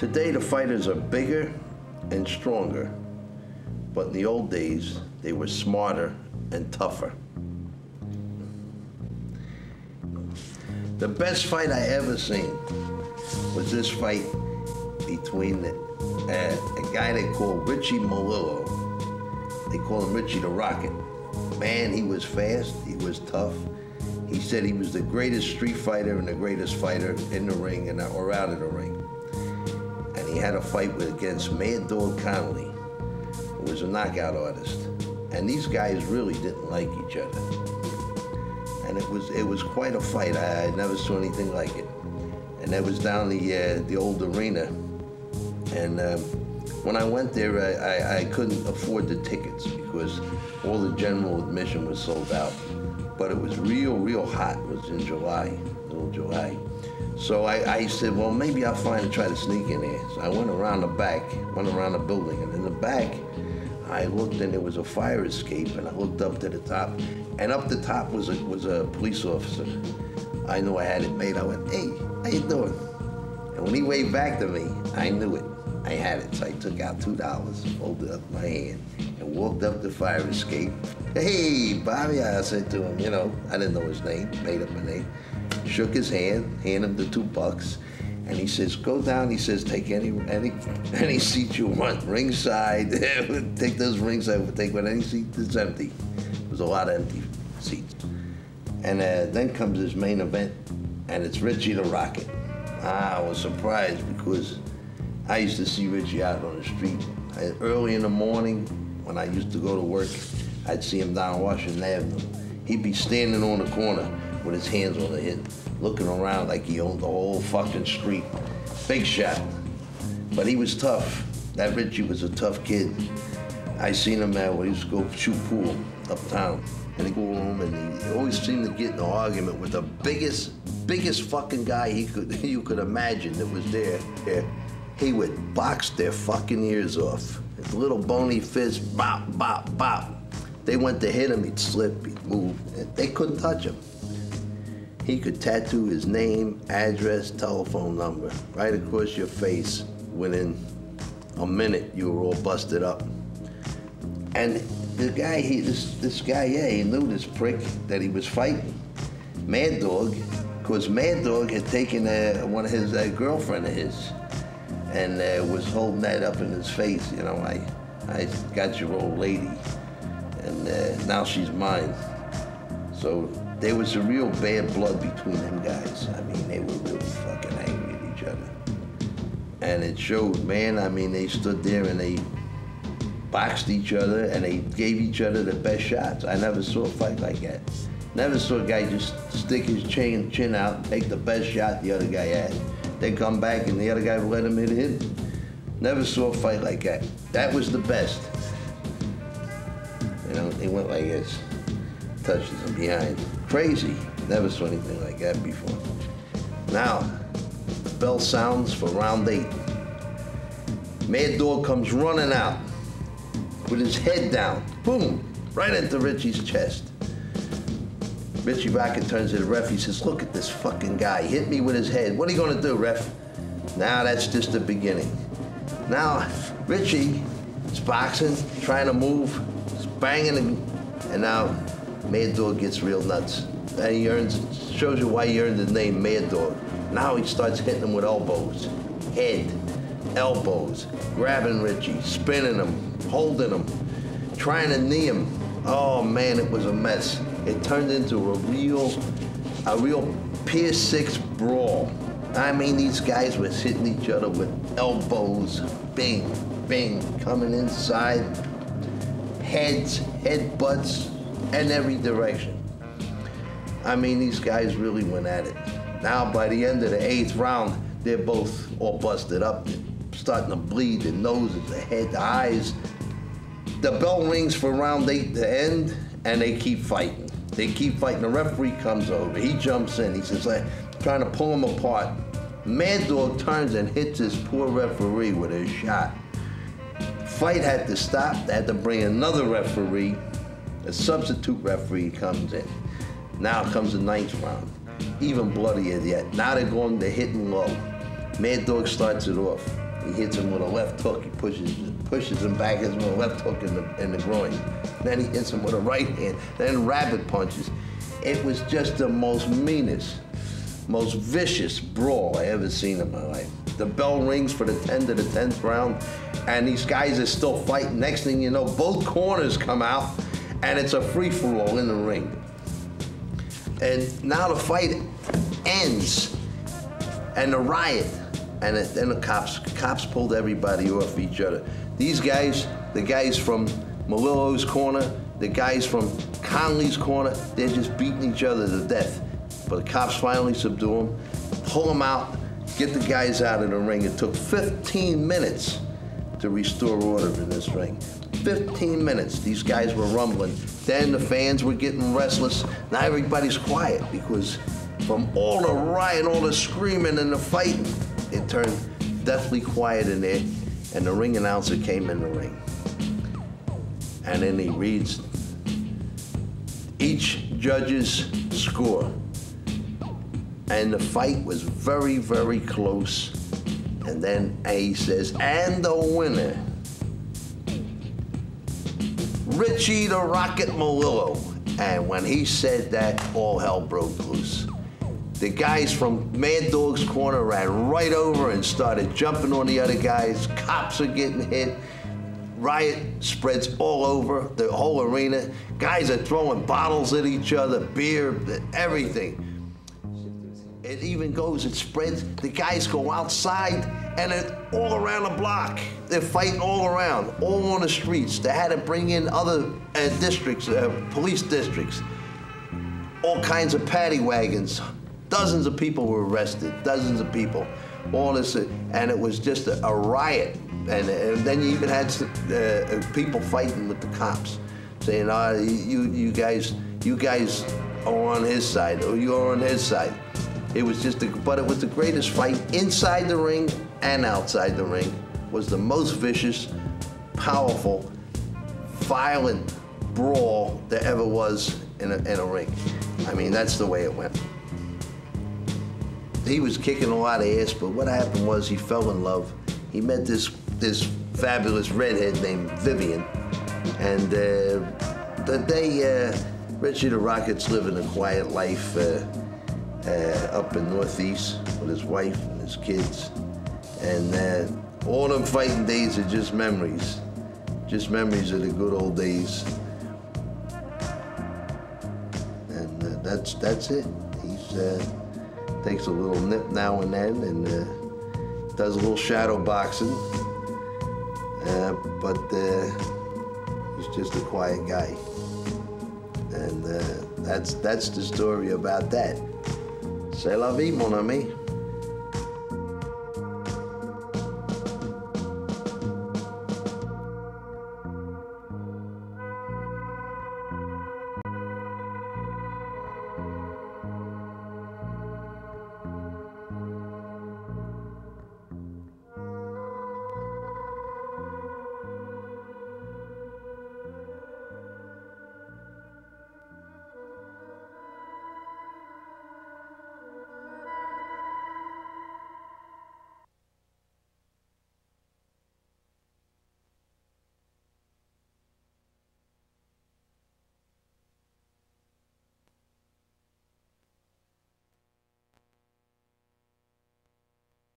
Today, the fighters are bigger and stronger, but in the old days, they were smarter and tougher. The best fight I ever seen was this fight between a guy they call Richie Malillo. They call him Richie the Rocket. Man, he was fast, he was tough. He said he was the greatest street fighter and the greatest fighter in the ring or out of the ring. And he had a fight against Mad Dog Connolly, who was a knockout artist. And these guys really didn't like each other. And it was quite a fight. I never saw anything like it. And that was down the old arena. And when I went there, I couldn't afford the tickets because all the general admission was sold out. But it was real hot. It was in July, middle of July. So I said, well, maybe I'll try to sneak in there. So I went around the back, went around the building, and in the back, I looked and there was a fire escape, and I looked up to the top, and up the top was a police officer. I knew I had it made. I went, hey, how you doing? And when he waved back to me, I knew it. I had it. So I took out $2, folded up my hand, and walked up the fire escape. Hey, Bobby, I said to him, you know, I didn't know his name, made up a name. Shook his hand, handed him the $2, and he says, go down, he says, take any seat you want, ringside, take those ringside, take any seat that's empty. There's a lot of empty seats. And then comes his main event, and it's Richie the Rocket. I was surprised because I used to see Richie out on the street. Early in the morning, when I used to go to work, I'd see him down Washington Avenue. He'd be standing on the corner with his hands on the hip, looking around like he owned the whole fucking street. Big shot. But he was tough. That Richie was a tough kid. I seen him when he used to go shoot pool uptown. And he'd go home and he always seemed to get in an argument with the biggest fucking guy you could imagine that was there. He would box their fucking ears off. His little bony fist, bop, bop, bop. They went to hit him, he'd slip, he'd move. They couldn't touch him. He could tattoo his name, address, telephone number right across your face. Within a minute, you were all busted up. And the guy, this guy, yeah, he knew this prick that he was fighting. Mad Dog, because Mad Dog had taken one of his, girlfriend of his, and was holding that up in his face. You know, I got your old lady, and now she's mine. So there was a real bad blood between them guys. I mean, they were really fucking angry at each other. And it showed, man. I mean, they stood there and they boxed each other and they gave each other the best shots. I never saw a fight like that. Never saw a guy just stick his chin out and take the best shot the other guy had. Then come back and the other guy would let him hit him. Never saw a fight like that. That was the best. You know, they went like this. Touches him behind. Crazy. Never saw anything like that before. Now, the bell sounds for round 8. Mad Dog comes running out with his head down. Boom! Right into Richie's chest. Richie Rocket turns to the ref. He says, look at this fucking guy. Hit me with his head. What are you going to do, ref? Now, that's just the beginning. Now, Richie is boxing, trying to move, he's banging, and now Mad Dog gets real nuts. And he shows you why he earned the name Mad Dog. Now he starts hitting him with elbows, head, elbows, grabbing Richie, spinning him, holding him, trying to knee him. Oh man, it was a mess. It turned into a real Pier 6 brawl. I mean, these guys were hitting each other with elbows, bing, bing, coming inside, heads, headbutts, in every direction. I mean, these guys really went at it. Now, by the end of the 8th round, they're both all busted up, starting to bleed, the noses, the head, the eyes. The bell rings for round 8 to end, and they keep fighting. They keep fighting. The referee comes over. He jumps in. He says, trying to pull them apart. Mad Dog turns and hits his poor referee with a shot. Fight had to stop. They had to bring another referee. A substitute referee comes in. Now comes the 9th round. Even bloodier yet. Now they're hitting low. Mad Dog starts it off. He hits him with a left hook. He pushes him back, hits him with a left hook in the groin. Then he hits him with a right hand, then rabbit punches. It was just the most meanest, most vicious brawl I ever seen in my life. The bell rings for the 10 to the 10th round, and these guys are still fighting. Next thing you know, both corners come out, and it's a free-for-all in the ring. And now the fight ends, and the riot, and then the cops pulled everybody off each other. These guys, the guys from Melillo's corner, the guys from Conley's corner, they're just beating each other to death. But the cops finally subdue them, pull them out, get the guys out of the ring. It took 15 minutes to restore order in this ring. 15 minutes, these guys were rumbling. Then the fans were getting restless. Now everybody's quiet because from all the riot, all the screaming and the fighting, it turned deathly quiet in there, and the ring announcer came in the ring. And then he reads each judge's score. And the fight was very, very close. And then he says, and the winner, Richie the Rocket Melillo. And when he said that, all hell broke loose. The guys from Mad Dog's corner ran right over and started jumping on the other guys. Cops are getting hit. Riot spreads all over the whole arena. Guys are throwing bottles at each other, beer, everything. It even goes, it spreads. The guys go outside and it's all around the block. They're fighting all around, all on the streets. They had to bring in other districts, police districts, all kinds of paddy wagons. Dozens of people were arrested, dozens of people. All this, and it was just a riot. And then you even had people fighting with the cops, saying, "Oh, you guys are on his side, or you're on his side." It was just, but it was the greatest fight inside the ring and outside the ring. It was the most vicious, powerful, violent brawl there ever was in a ring. I mean, that's the way it went. He was kicking a lot of ass, but what happened was he fell in love. He met this fabulous redhead named Vivian, and the day Richie the Rocket's living a quiet life up in Northeast with his wife and his kids, and all them fighting days are just memories of the good old days, and that's it. He's takes a little nip now and then, and does a little shadow boxing, but he's just a quiet guy, and that's the story about that. C'est la vie, mon ami.